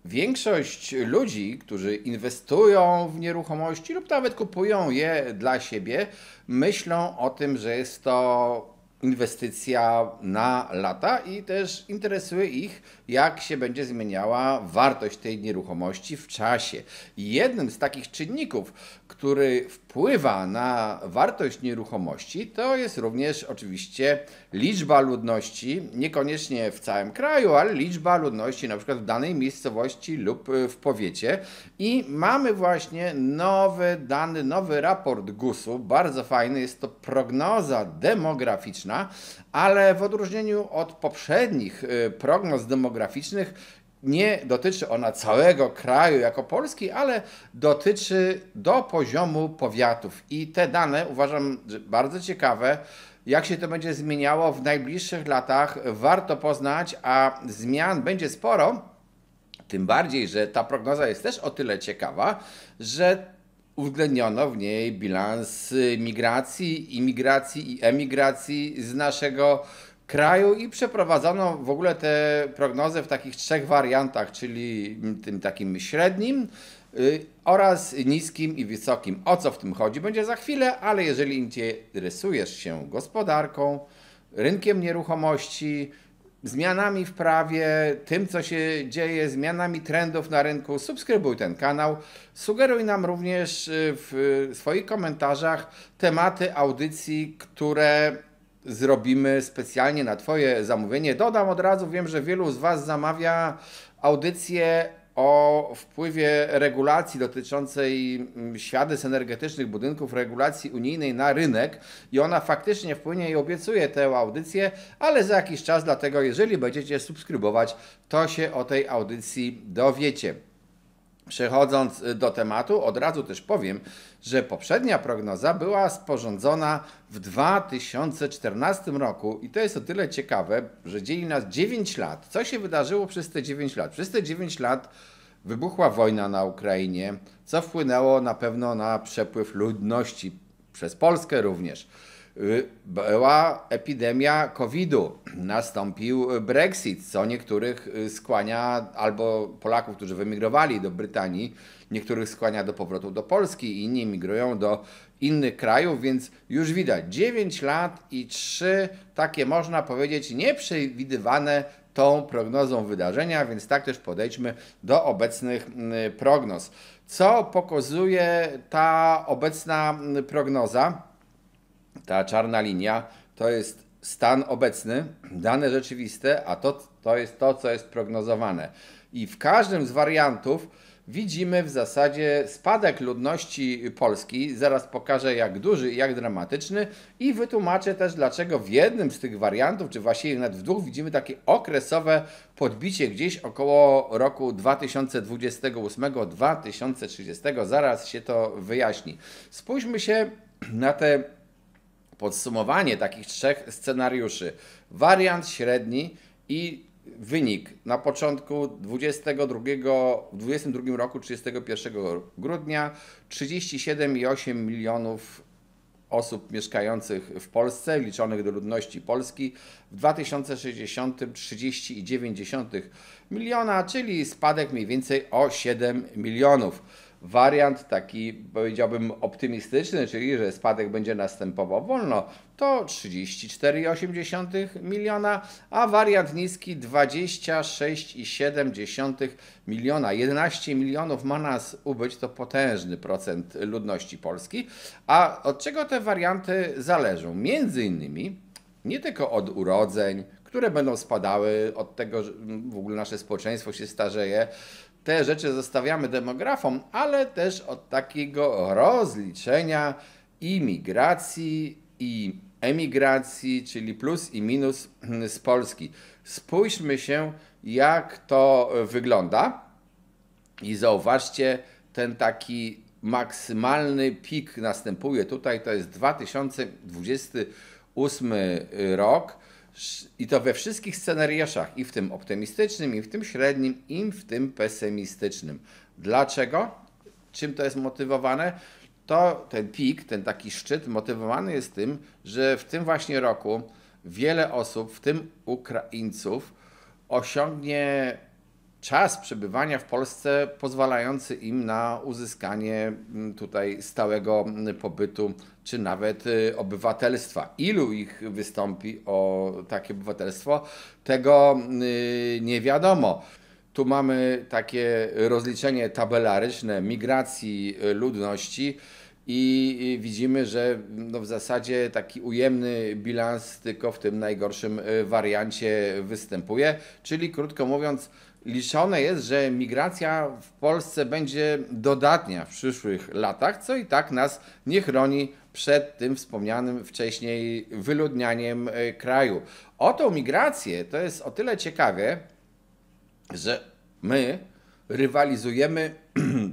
Większość ludzi, którzy inwestują w nieruchomości lub nawet kupują je dla siebie, myślą o tym, że jest to inwestycja na lata i też interesuje ich, jak się będzie zmieniała wartość tej nieruchomości w czasie. I jednym z takich czynników, który wpływa na wartość nieruchomości, to jest również oczywiście liczba ludności, niekoniecznie w całym kraju, ale liczba ludności na przykład w danej miejscowości lub w powiecie. I mamy właśnie nowe dane, nowy raport GUS-u, bardzo fajny, jest to prognoza demograficzna, ale w odróżnieniu od poprzednich prognoz demograficznych nie dotyczy ona całego kraju jako Polski, ale dotyczy do poziomu powiatów. I te dane uważam bardzo ciekawe. Jak się to będzie zmieniało w najbliższych latach, warto poznać, a zmian będzie sporo. Tym bardziej, że ta prognoza jest też o tyle ciekawa, że uwzględniono w niej bilans migracji, imigracji i emigracji z naszego kraju i przeprowadzono w ogóle tę prognozę w takich trzech wariantach, czyli tym takim średnim oraz niskim i wysokim. O co w tym chodzi? Będzie za chwilę, ale jeżeli interesujesz się gospodarką, rynkiem nieruchomości, zmianami w prawie, tym co się dzieje, zmianami trendów na rynku, subskrybuj ten kanał. Sugeruj nam również w swoich komentarzach tematy audycji, które zrobimy specjalnie na Twoje zamówienie. Dodam od razu, wiem, że wielu z Was zamawia audycje o wpływie regulacji dotyczącej świadectw energetycznych budynków, regulacji unijnej na rynek i ona faktycznie wpłynie i obiecuje tę audycję, ale za jakiś czas, dlatego jeżeli będziecie subskrybować, to się o tej audycji dowiecie. Przechodząc do tematu, od razu też powiem, że poprzednia prognoza była sporządzona w 2014 roku i to jest o tyle ciekawe, że dzieli nas 9 lat. Co się wydarzyło przez te 9 lat? Przez te 9 lat wybuchła wojna na Ukrainie, co wpłynęło na pewno na przepływ ludności, przez Polskę również. Była epidemia COVID-u, nastąpił Brexit, co niektórych skłania, albo Polaków, którzy wyemigrowali do Brytanii, niektórych skłania do powrotu do Polski, inni migrują do innych krajów, więc już widać 9 lat i 3 takie, można powiedzieć, nieprzewidywane tą prognozą wydarzenia, więc tak też podejdźmy do obecnych prognoz. Co pokazuje ta obecna prognoza? Ta czarna linia to jest stan obecny, dane rzeczywiste, a to jest to, co jest prognozowane. I w każdym z wariantów widzimy w zasadzie spadek ludności Polski. Zaraz pokażę, jak duży i jak dramatyczny i wytłumaczę też, dlaczego w jednym z tych wariantów, czy właściwie nawet w dwóch, widzimy takie okresowe podbicie gdzieś około roku 2028-2030. Zaraz się to wyjaśni. Spójrzmy się na te podsumowanie takich trzech scenariuszy. Wariant średni i wynik na początku 2022 roku, 31 grudnia, 37,8 milionów osób mieszkających w Polsce, liczonych do ludności Polski, w 2060 30,9 miliona, czyli spadek mniej więcej o 7 milionów. Wariant taki, powiedziałbym, optymistyczny, czyli że spadek będzie następował wolno, to 34,8 miliona, a wariant niski 26,7 miliona. 11 milionów ma nas ubyć, to potężny procent ludności Polski. A od czego te warianty zależą? Między innymi nie tylko od urodzeń, które będą spadały, od tego, że w ogóle nasze społeczeństwo się starzeje, te rzeczy zostawiamy demografom, ale też od takiego rozliczenia imigracji i emigracji, czyli plus i minus z Polski. Spójrzmy się, jak to wygląda i zauważcie, ten taki maksymalny pik następuje tutaj, to jest 2028 rok. I to we wszystkich scenariuszach, i w tym optymistycznym, i w tym średnim, i w tym pesymistycznym. Dlaczego? Czym to jest motywowane? To ten pik, ten taki szczyt motywowany jest tym, że w tym właśnie roku wiele osób, w tym Ukraińców, osiągnie czas przebywania w Polsce pozwalający im na uzyskanie tutaj stałego pobytu, czy nawet obywatelstwa. Ilu ich wystąpi o takie obywatelstwo, tego nie wiadomo. Tu mamy takie rozliczenie tabelaryczne migracji ludności i widzimy, że no w zasadzie taki ujemny bilans tylko w tym najgorszym wariancie występuje, czyli krótko mówiąc, liczone jest, że migracja w Polsce będzie dodatnia w przyszłych latach, co i tak nas nie chroni przed tym wspomnianym wcześniej wyludnianiem kraju. O tą migrację to jest o tyle ciekawe, że my rywalizujemy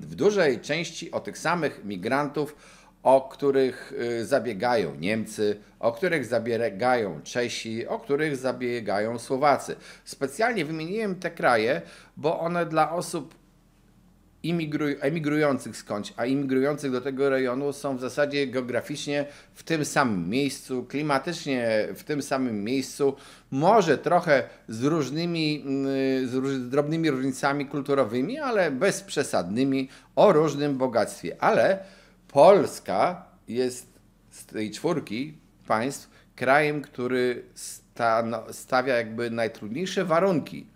w dużej części o tych samych migrantów, o których zabiegają Niemcy, o których zabiegają Czesi, o których zabiegają Słowacy. Specjalnie wymieniłem te kraje, bo one dla osób emigrujących skądś, a imigrujących do tego rejonu są w zasadzie geograficznie w tym samym miejscu, klimatycznie w tym samym miejscu, może trochę z drobnymi różnicami kulturowymi, ale bez przesadnymi, o różnym bogactwie. Ale Polska jest z tej czwórki państw krajem, który stawia jakby najtrudniejsze warunki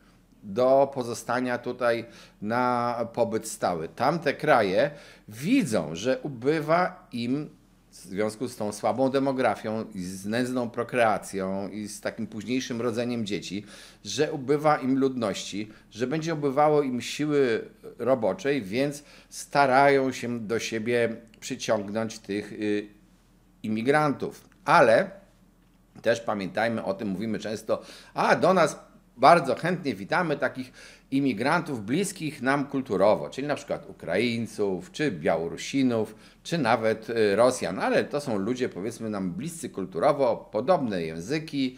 do pozostania tutaj na pobyt stały. Tamte kraje widzą, że ubywa im w związku z tą słabą demografią i z nędzną prokreacją i z takim późniejszym rodzeniem dzieci, że ubywa im ludności, że będzie ubywało im siły roboczej, więc starają się do siebie przyciągnąć tych imigrantów. Ale też pamiętajmy o tym, mówimy często, a do nas bardzo chętnie witamy takich imigrantów bliskich nam kulturowo, czyli na przykład Ukraińców, czy Białorusinów, czy nawet Rosjan, ale to są ludzie powiedzmy nam bliscy kulturowo, podobne języki,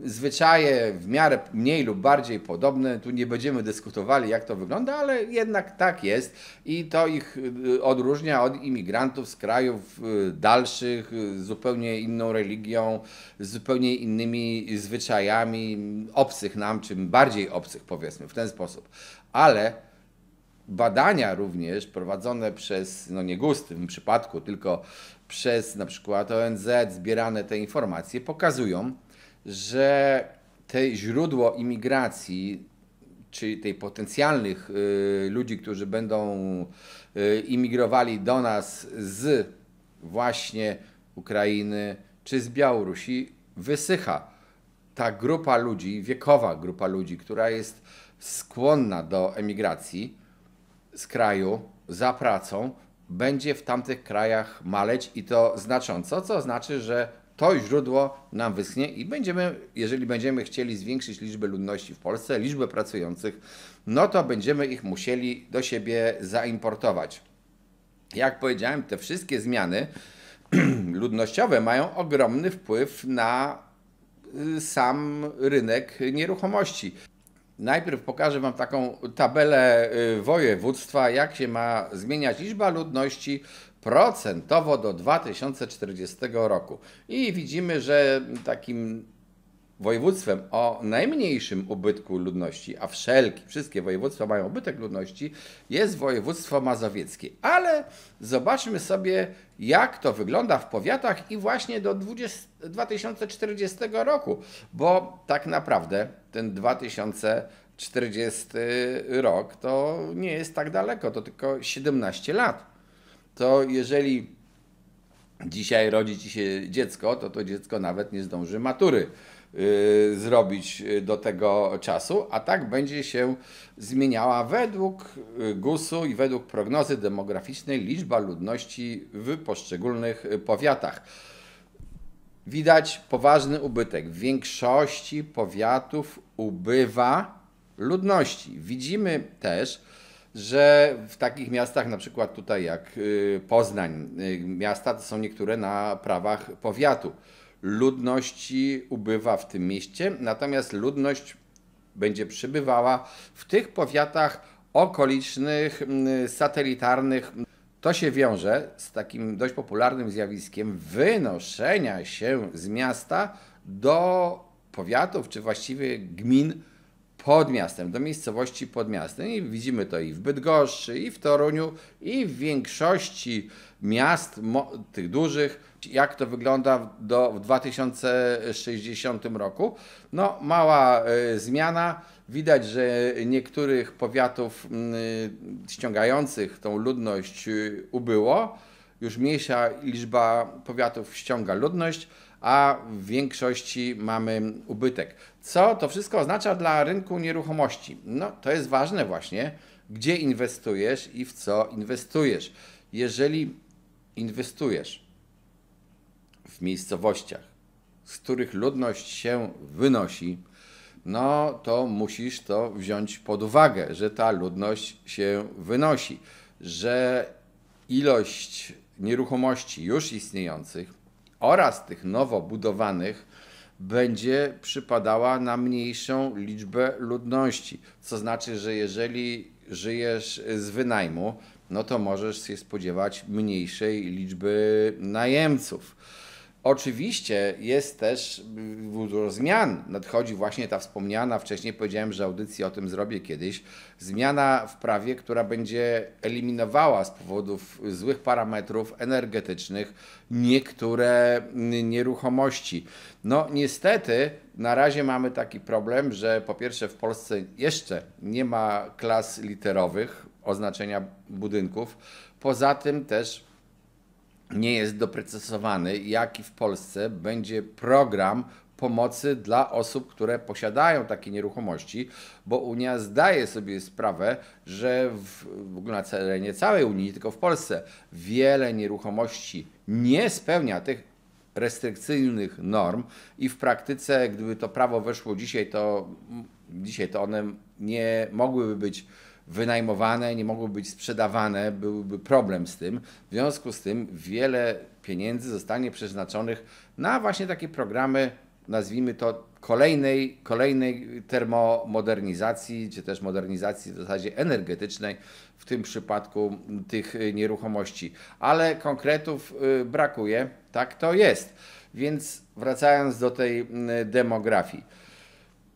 zwyczaje w miarę mniej lub bardziej podobne. Tu nie będziemy dyskutowali, jak to wygląda, ale jednak tak jest i to ich odróżnia od imigrantów z krajów dalszych, z zupełnie inną religią, z zupełnie innymi zwyczajami, obcych nam, czy bardziej obcych, powiedzmy w ten sposób. Ale badania również prowadzone przez, no nie GUS w tym przypadku, tylko przez na przykład ONZ, zbierane te informacje pokazują, że te źródło imigracji, czyli tej potencjalnych ludzi, którzy będą imigrowali do nas z właśnie Ukrainy czy z Białorusi, wysycha. Ta grupa ludzi, wiekowa grupa ludzi, która jest skłonna do emigracji z kraju za pracą, będzie w tamtych krajach maleć i to znacząco, co znaczy, że to źródło nam wyschnie i będziemy, jeżeli będziemy chcieli zwiększyć liczbę ludności w Polsce, liczbę pracujących, no to będziemy ich musieli do siebie zaimportować. Jak powiedziałem, te wszystkie zmiany ludnościowe mają ogromny wpływ na sam rynek nieruchomości. Najpierw pokażę Wam taką tabelę województwa, jak się ma zmieniać liczba ludności procentowo do 2040 roku. I widzimy, że takim województwem o najmniejszym ubytku ludności, a wszystkie województwa mają ubytek ludności, jest województwo mazowieckie. Ale zobaczmy sobie, jak to wygląda w powiatach i właśnie do 2040 roku, bo tak naprawdę ten 2040 rok to nie jest tak daleko, to tylko 17 lat. To jeżeli dzisiaj rodzi Ci się dziecko, to dziecko nawet nie zdąży matury zrobić do tego czasu, a tak będzie się zmieniała według GUS-u i według prognozy demograficznej liczba ludności w poszczególnych powiatach. Widać poważny ubytek. W większości powiatów ubywa ludności. Widzimy też, że w takich miastach, na przykład tutaj jak Poznań, miasta to są niektóre na prawach powiatu. Ludności ubywa w tym mieście, natomiast ludność będzie przybywała w tych powiatach okolicznych, satelitarnych. To się wiąże z takim dość popularnym zjawiskiem wynoszenia się z miasta do powiatów, czy właściwie gmin pod miastem, do miejscowości pod miastem. I widzimy to i w Bydgoszczy, i w Toruniu, i w większości miast tych dużych. Jak to wygląda w 2060 roku? No, mała zmiana. Widać, że niektórych powiatów ściągających tą ludność ubyło. Już mniejsza liczba powiatów ściąga ludność, a w większości mamy ubytek. Co to wszystko oznacza dla rynku nieruchomości? No, to jest ważne właśnie, gdzie inwestujesz i w co inwestujesz. Jeżeli inwestujesz w miejscowościach, z których ludność się wynosi, no to musisz to wziąć pod uwagę, że ta ludność się wynosi, że ilość nieruchomości już istniejących oraz tych nowo budowanych będzie przypadała na mniejszą liczbę ludności. Co znaczy, że jeżeli żyjesz z wynajmu, no to możesz się spodziewać mniejszej liczby najemców. Oczywiście jest też dużo zmian. Nadchodzi właśnie ta wspomniana, wcześniej powiedziałem, że audycję o tym zrobię kiedyś, zmiana w prawie, która będzie eliminowała z powodów złych parametrów energetycznych niektóre nieruchomości. No niestety na razie mamy taki problem, że po pierwsze w Polsce jeszcze nie ma klas literowych oznaczenia budynków. Poza tym też nie jest doprecyzowany, jaki w Polsce będzie program pomocy dla osób, które posiadają takie nieruchomości, bo Unia zdaje sobie sprawę, że w ogóle na terenie całej Unii, nie tylko w Polsce, wiele nieruchomości nie spełnia tych restrykcyjnych norm i w praktyce, gdyby to prawo weszło dzisiaj, to one nie mogłyby być wynajmowane, nie mogłyby być sprzedawane, byłby problem z tym. W związku z tym wiele pieniędzy zostanie przeznaczonych na właśnie takie programy, nazwijmy to kolejnej termomodernizacji, czy też modernizacji w zasadzie energetycznej, w tym przypadku tych nieruchomości. Ale konkretów brakuje, tak to jest. Więc wracając do tej demografii.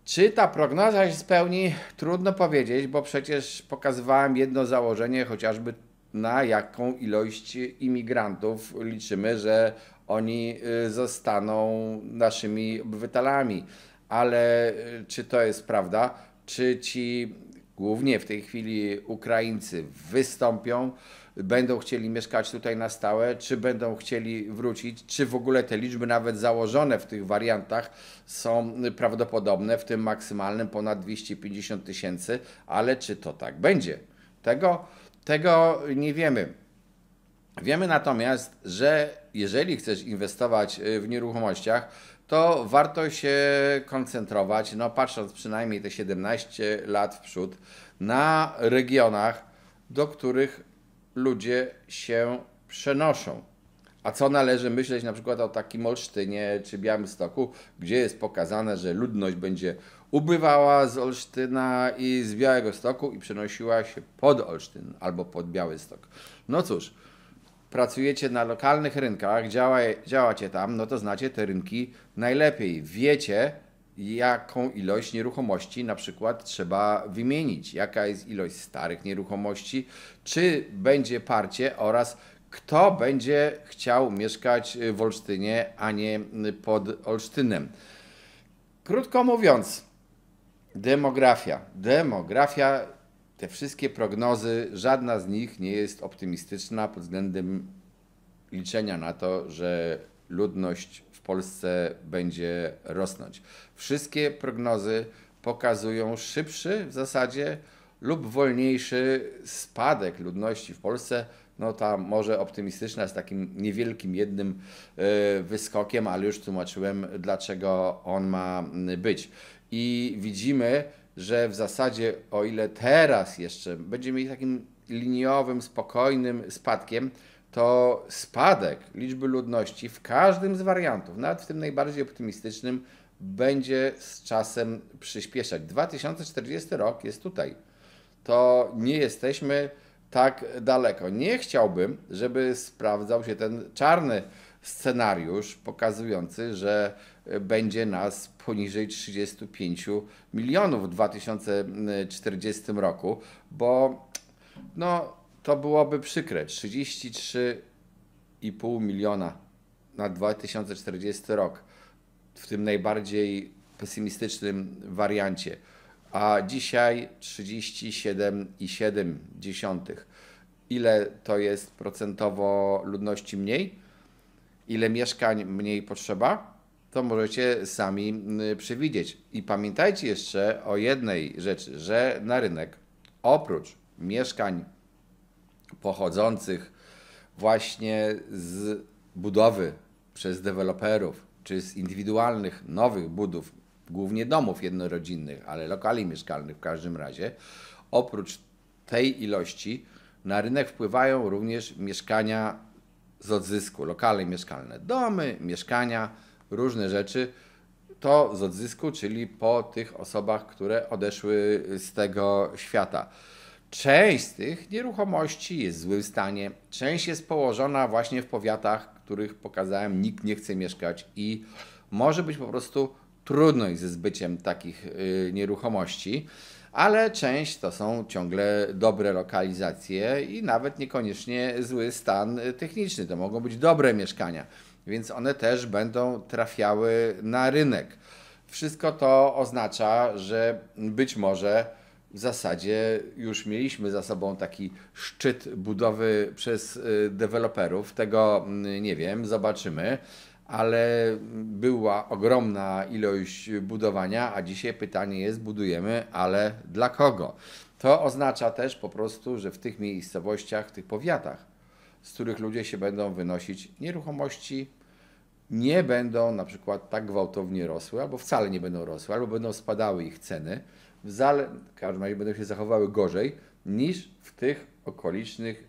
Czy ta prognoza się spełni? Trudno powiedzieć, bo przecież pokazywałem jedno założenie, chociażby na jaką ilość imigrantów liczymy, że oni zostaną naszymi obywatelami. Ale czy to jest prawda? Czy ci głównie w tej chwili Ukraińcy wystąpią, będą chcieli mieszkać tutaj na stałe, czy będą chcieli wrócić, czy w ogóle te liczby nawet założone w tych wariantach są prawdopodobne, w tym maksymalnym ponad 250 000, ale czy to tak będzie? Tego nie wiemy. Wiemy natomiast, że jeżeli chcesz inwestować w nieruchomościach, to warto się koncentrować, no patrząc przynajmniej te 17 lat w przód, na regionach, do których ludzie się przenoszą. A co należy myśleć na przykład o takim Olsztynie czy Białymstoku, gdzie jest pokazane, że ludność będzie ubywała z Olsztyna i z Białegostoku i przenosiła się pod Olsztyn albo pod Białystok. No cóż, pracujecie na lokalnych rynkach, działacie tam, no to znacie te rynki najlepiej. Wiecie, jaką ilość nieruchomości na przykład trzeba wymienić, jaka jest ilość starych nieruchomości, czy będzie parcie oraz kto będzie chciał mieszkać w Olsztynie, a nie pod Olsztynem. Krótko mówiąc, demografia, te wszystkie prognozy, żadna z nich nie jest optymistyczna pod względem liczenia na to, że ludność w Polsce będzie rosnąć. Wszystkie prognozy pokazują szybszy w zasadzie lub wolniejszy spadek ludności w Polsce. No ta może optymistyczna z takim niewielkim jednym wyskokiem, ale już tłumaczyłem, dlaczego on ma być. I widzimy, że w zasadzie o ile teraz jeszcze będziemy mieli takim liniowym, spokojnym spadkiem, to spadek liczby ludności w każdym z wariantów, nawet w tym najbardziej optymistycznym, będzie z czasem przyspieszać. 2040 rok jest tutaj. To nie jesteśmy tak daleko. Nie chciałbym, żeby sprawdzał się ten czarny scenariusz pokazujący, że będzie nas poniżej 35 milionów w 2040 roku, bo no, to byłoby przykre. 33,5 miliona na 2040 rok w tym najbardziej pesymistycznym wariancie, a dzisiaj 37,7. Ile to jest procentowo ludności mniej? Ile mieszkań mniej potrzeba? To możecie sami przewidzieć. I pamiętajcie jeszcze o jednej rzeczy, że na rynek oprócz mieszkań pochodzących właśnie z budowy przez deweloperów, czy z indywidualnych nowych budów, głównie domów jednorodzinnych, ale lokali mieszkalnych w każdym razie, oprócz tej ilości na rynek wpływają również mieszkania z odzysku, lokale mieszkalne, domy, mieszkania, różne rzeczy, to z odzysku, czyli po tych osobach, które odeszły z tego świata. Część z tych nieruchomości jest w złym stanie, część jest położona właśnie w powiatach, których pokazałem, nikt nie chce mieszkać i może być po prostu trudność ze zbyciem takich nieruchomości, ale część to są ciągle dobre lokalizacje i nawet niekoniecznie zły stan techniczny. To mogą być dobre mieszkania, więc one też będą trafiały na rynek. Wszystko to oznacza, że być może w zasadzie już mieliśmy za sobą taki szczyt budowy przez deweloperów. Tego nie wiem, zobaczymy, ale była ogromna ilość budowania, a dzisiaj pytanie jest, budujemy, ale dla kogo? To oznacza też po prostu, że w tych miejscowościach, w tych powiatach, z których ludzie się będą wynosić, nieruchomości nie będą na przykład tak gwałtownie rosły, albo wcale nie będą rosły, albo będą spadały ich ceny, w każdym razie będą się zachowały gorzej niż w tych okolicznych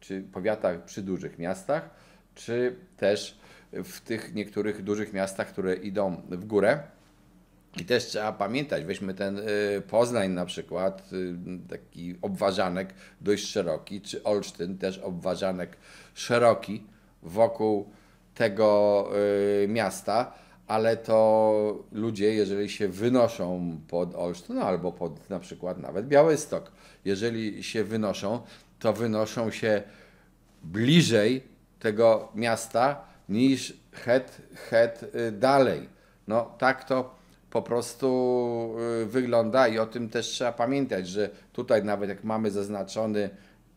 czy powiatach przy dużych miastach, czy też w tych niektórych dużych miastach, które idą w górę. I też trzeba pamiętać, weźmy ten Poznań na przykład, taki obwarzanek dość szeroki, czy Olsztyn też obwarzanek szeroki wokół tego miasta, ale to ludzie, jeżeli się wynoszą pod Olsztyn albo pod na przykład nawet Białystok, jeżeli się wynoszą, to wynoszą się bliżej tego miasta niż het dalej. No tak to po prostu wygląda i o tym też trzeba pamiętać, że tutaj nawet jak mamy zaznaczony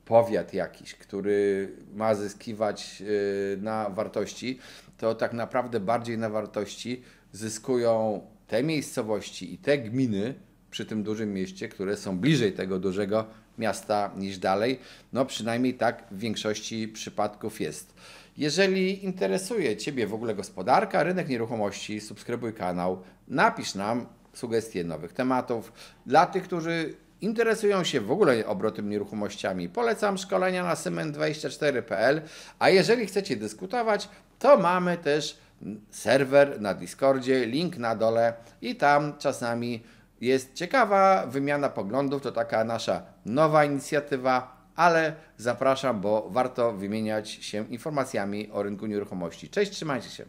powiat jakiś, który ma zyskiwać na wartości, to tak naprawdę bardziej na wartości zyskują te miejscowości i te gminy przy tym dużym mieście, które są bliżej tego dużego miasta niż dalej. No przynajmniej tak w większości przypadków jest. Jeżeli interesuje Ciebie w ogóle gospodarka, rynek nieruchomości, subskrybuj kanał, napisz nam sugestie nowych tematów. Dla tych, którzy interesują się w ogóle obrotem nieruchomościami, polecam szkolenia na cement24.pl, a jeżeli chcecie dyskutować, to mamy też serwer na Discordzie, link na dole i tam czasami jest ciekawa wymiana poglądów, to taka nasza nowa inicjatywa, ale zapraszam, bo warto wymieniać się informacjami o rynku nieruchomości. Cześć, trzymajcie się.